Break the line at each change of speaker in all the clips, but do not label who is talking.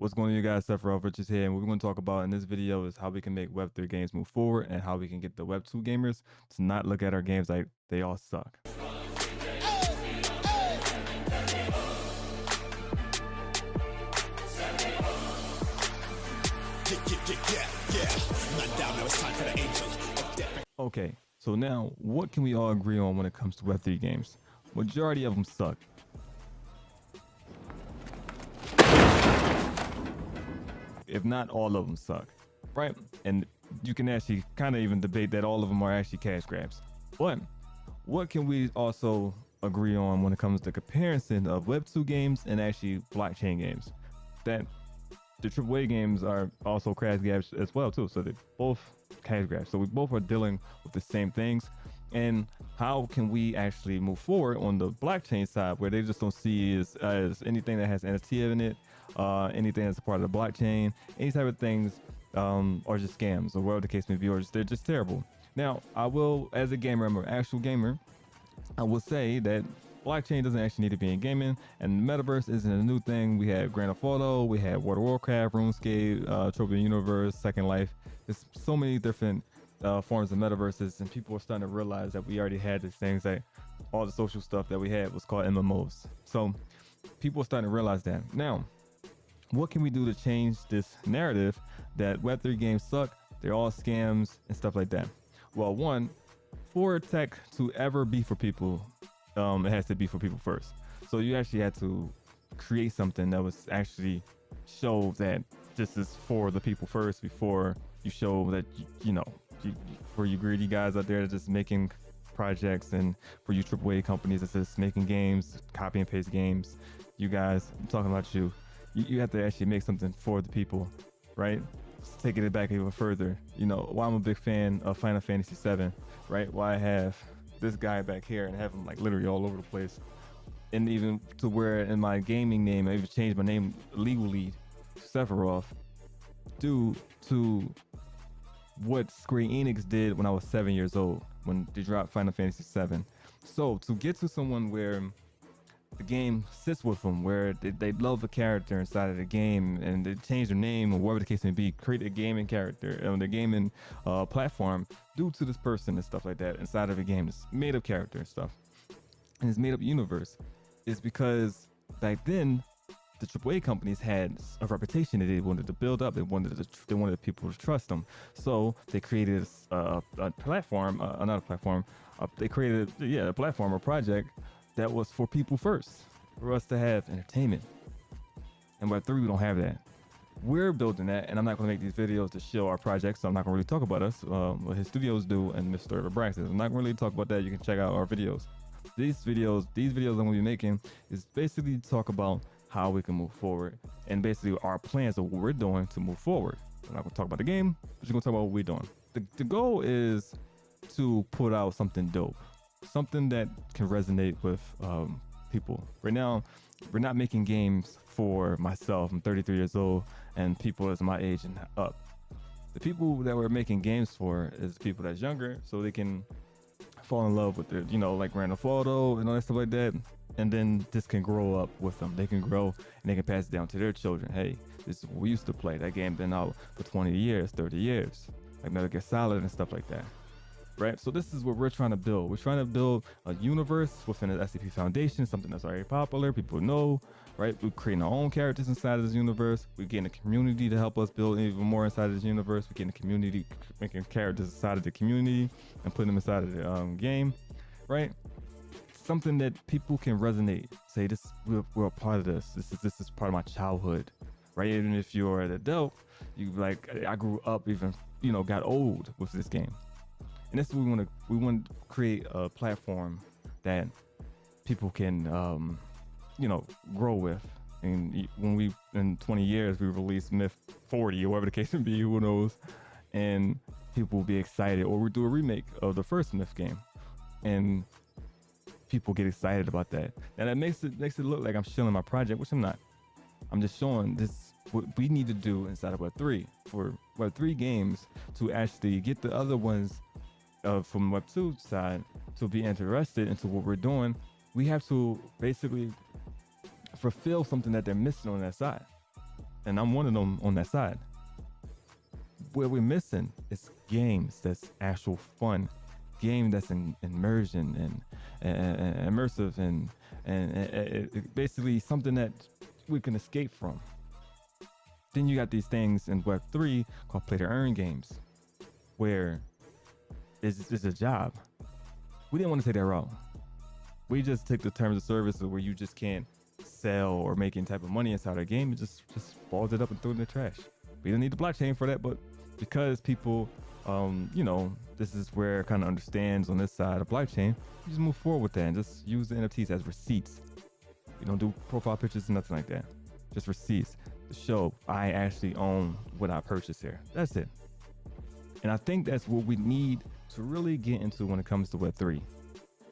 What's going on, you guys? Sephiroth Richards here, and what we're going to talk about in this video is how we can make Web3 games move forward and how we can get the Web2 gamers to not look at our games like they all suck. Okay, so now what can we all agree on when it comes to Web3 games? Majority of them suck. If not all of them suck, right? And you can actually kind of even debate that all of them are actually cash grabs. But what can we also agree on when it comes to comparison of Web2 games and actually blockchain games? That the AAA games are also cash grabs as well too. So they're both cash grabs. So we both are dealing with the same things. And how can we actually move forward on the blockchain side where they just don't see as anything that has NFT in it, anything that's a part of the blockchain, any type of things, or just scams or whatever the case may be, or they're just terrible. Now, I will, as a gamer, I'm an actual gamer, I will say that blockchain doesn't actually need to be in gaming, and the metaverse isn't a new thing. We had Grand Theft Auto, we had World of Warcraft, RuneScape, Tropical Universe, Second Life. There's so many different forms of metaverses, and people are starting to realize that we already had these things, that all the social stuff that we had was called MMOs. So people are starting to realize that. Now, what can we do to change this narrative that Web3 games suck, they're all scams and stuff like that? Well, one, for tech to ever be for people, it has to be for people first. So you actually had to create something that was actually show that this is for the people first before you show that, for you greedy guys out there that just making projects, and for you AAA companies that's just making games, copy and paste games, you guys, I'm talking about you. You have to actually make something for the people, right? Just taking it back even further, why I'm a big fan of Final Fantasy VII, right? Why I have this guy back here and have him like literally all over the place. And even to where in my gaming name, I even changed my name legally to Sephiroth due to what Square Enix did when I was 7 years old, when they dropped Final Fantasy VII. So to get to someone where the game sits with them, where they love the character inside of the game, and they change their name or whatever the case may be, create a gaming character on the gaming platform due to this person and stuff like that inside of a game. It's made up character and stuff, and it's made up universe. Is because back then the AAA companies had a reputation that they wanted to build up. They wanted people to trust them. So they created a platform, not a platform. They created a platform or project that was for people first, for us to have entertainment. And Web3, we don't have that. We're building that, and I'm not going to make these videos to show our projects, so I'm not going to really talk about us, what his studios do, and Mr. Abraxas. I'm not going to really talk about that. You can check out our videos. These videos I'm going to be making is basically to talk about how we can move forward, and basically our plans of what we're doing to move forward. I'm not going to talk about the game, but just going to talk about what we're doing. The goal is to put out something dope, something that can resonate with people. Right now, we're not making games for myself. I'm 33 years old, and people that's my age and up. The people that we're making games for is the people that's younger, so they can fall in love with it, like Grand Theft Auto and all that stuff like that. And then this can grow up with them. They can grow and they can pass it down to their children. Hey, this is what we used to play. That game been out for 20 years, 30 years, like Metal Gear Solid and stuff like that. Right, so this is what we're trying to build. We're trying to build a universe within the SCP Foundation, something that's already popular, people know, right? We're creating our own characters inside of this universe. We're getting a community to help us build even more inside of this universe. We're getting a community, making characters inside of the community and putting them inside of the game, right? Something that people can resonate. Say, we're a part of this. This is part of my childhood, right? Even if you're an adult, you like, I grew up, even got old with this game. And this is what we want to create a platform that people can, grow with. And when we, in 20 years, we release Myth 40 or whatever the case may be, who knows, and people will be excited. Or we do a remake of the first Myth game, and people get excited about that. And that makes it look like I'm shilling my project, which I'm not. I'm just showing this what we need to do inside of Web3 for Web3 games to actually get the other ones from Web2 side to be interested into what we're doing. We have to basically fulfill something that they're missing on that side. and I'm one of them on that side. Where we're missing is games that's actual fun, game that's in immersion and immersive and basically something that we can escape from. Then you got these things in Web3 called play to earn games, where it's a job. We didn't want to take that route. We just took the terms of service where you just can't sell or make any type of money inside a game. It just balls it up and threw it in the trash. We don't need the blockchain for that, but because people, this is where it kind of understands on this side of blockchain, you just move forward with that and just use the NFTs as receipts. You don't do profile pictures and nothing like that. Just receipts to show I actually own what I purchased here. That's it. And I think that's what we need to really get into when it comes to Web3.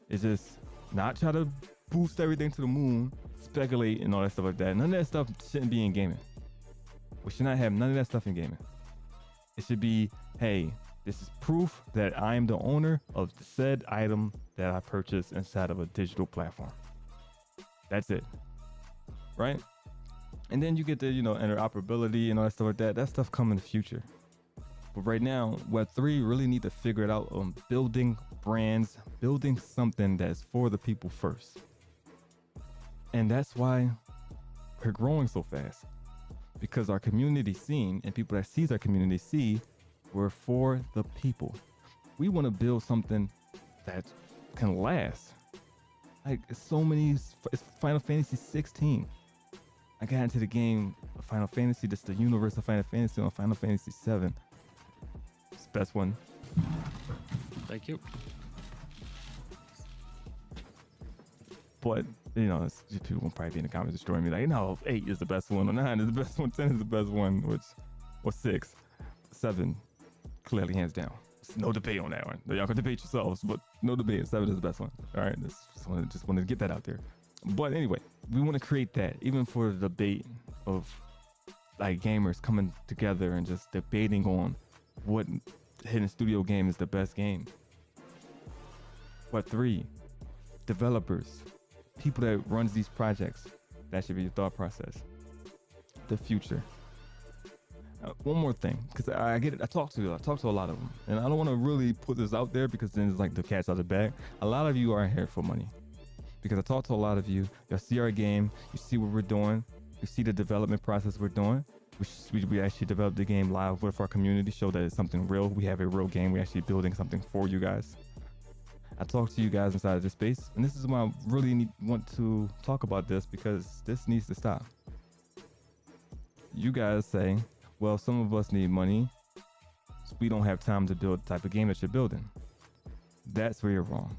It's just not try to boost everything to the moon, speculate and all that stuff like that. None of that stuff shouldn't be in gaming. We should not have none of that stuff in gaming. It should be, hey, this is proof that I am the owner of the said item that I purchased inside of a digital platform. That's it, right? And then you get the, interoperability and all that stuff like that. That stuff come in the future. But right now, Web3 really need to figure it out on building brands, building something that's for the people first. And that's why we're growing so fast. Because our community scene and people that sees our community see we're for the people. We want to build something that can last. Like it's Final Fantasy 16. I got into the game of Final Fantasy, just the universe of Final Fantasy on Final Fantasy 7. It's the best one.
Thank you.
But, people will probably be in the comments destroying me like, no, 8 is the best one, or 9 is the best one, 10 is the best one, or 6. 7, clearly hands down. There's no debate on that one. Y'all can debate yourselves, but no debate. 7 is the best one. All right, just wanted to get that out there. But anyway, we want to create that, even for the debate of like gamers coming together and just debating on what hidden studio game is the best game. Web3, developers, people that runs these projects, that should be your thought process. The future. One more thing, because I get it. I talk to a lot of them, and I don't want to really put this out there because then it's like the cat's out of the bag. A lot of you are here for money, because I talk to a lot of you. Y'all see our game, you see what we're doing, you see the development process we're doing. We actually developed the game live with our community, show that it's something real. We have a real game. We're actually building something for you guys. I talk to you guys inside of this space, and this is why I really want to talk about this, because this needs to stop. You guys say, well, some of us need money, so we don't have time to build the type of game that you're building. That's where you're wrong.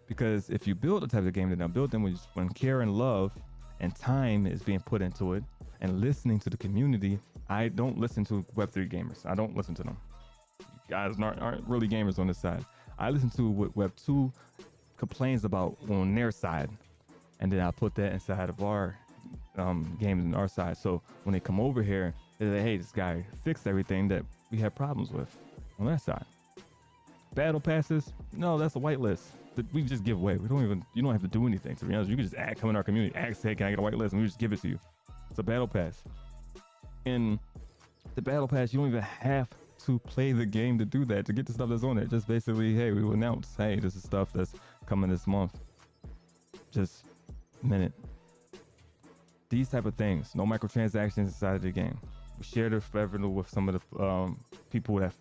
Because if you build the type of game that I'm building, when care and love and time is being put into it, and listening to the community, I don't listen to Web3 gamers. I don't listen to them. You guys aren't really gamers on this side. I listen to what Web2 complains about on their side, and then I put that inside of our games on our side. So when they come over here, they say, hey, this guy fixed everything that we had problems with on that side. Battle passes, no, that's a whitelist that we just give away. You don't have to do anything, to be honest. You can just come in our community, ask, hey, can I get a whitelist? And we just give it to you. It's a battle pass. In the battle pass, you don't even have to play the game to do that, to get the stuff that's on it. Just basically, hey, we will announce, hey, this is stuff that's coming this month. Just a minute. These type of things, no microtransactions inside of the game. We share the revenue with some of the people that,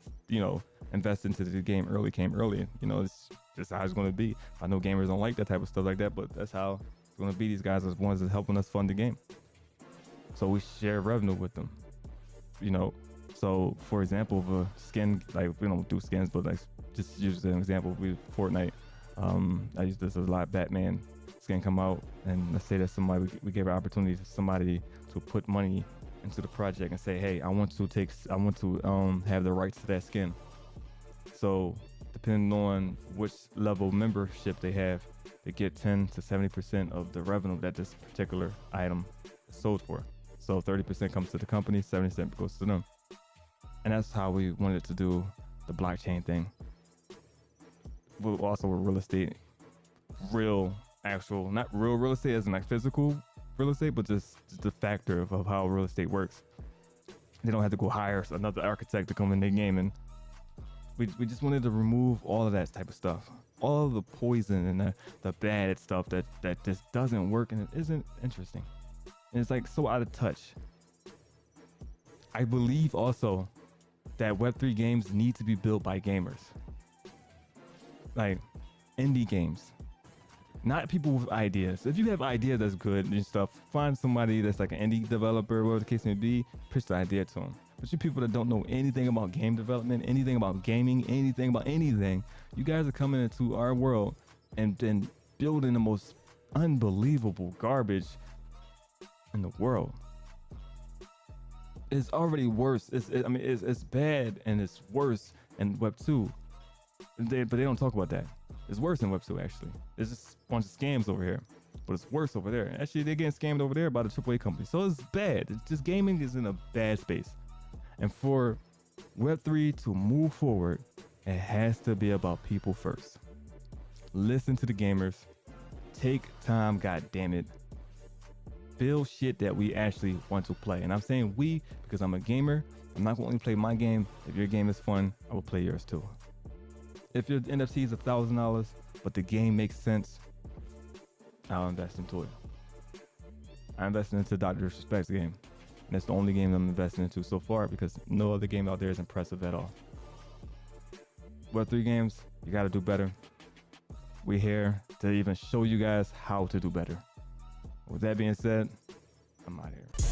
invest into the game early, came early. It's just how it's going to be. I know gamers don't like that type of stuff like that, but that's how it's going to be. These guys are the ones that's helping us fund the game. So we share revenue with them, So for example, of a skin, like we don't do skins, but like just use an example, Fortnite. I use this as a lot. Batman skin come out, and let's say that we gave an opportunity to somebody to put money into the project and say, hey, I want to have the rights to that skin. So depending on which level membership they have, they get 10 to 70% of the revenue that this particular item is sold for. So 30% comes to the company, 70% goes to them. And that's how we wanted to do the blockchain thing. But also with real estate, not real estate as in like physical real estate, but just the factor of how real estate works. They don't have to go hire another architect to come in their game. And we just wanted to remove all of that type of stuff, all of the poison and the bad stuff that just doesn't work and it isn't interesting. And it's like so out of touch. I believe also that Web3 games need to be built by gamers. Like indie games. Not people with ideas. If you have ideas that's good and stuff, find somebody that's like an indie developer, whatever the case may be, pitch the idea to them. But you people that don't know anything about game development, anything about gaming, anything about anything, you guys are coming into our world and building the most unbelievable garbage in the world. It's already worse. It's bad and it's worse in Web 2. But they don't talk about that. It's worse in Web 2 actually. There's just a bunch of scams over here, but it's worse over there. Actually, they're getting scammed over there by the AAA company. So it's bad. It's just gaming is in a bad space. And for Web3 to move forward, it has to be about people first. Listen to the gamers. Take time, god damn it. Build shit that we actually want to play. And I'm saying we because I'm a gamer. I'm not going to only play my game. If your game is fun, I will play yours too. If your NFT is $1,000, but the game makes sense, I'll invest into it. I invested into Dr. Disrespect's game. And that's the only game I'm investing into so far because no other game out there is impressive at all. Web3 games, you got to do better. We're here to even show you guys how to do better. With that being said, I'm out of here.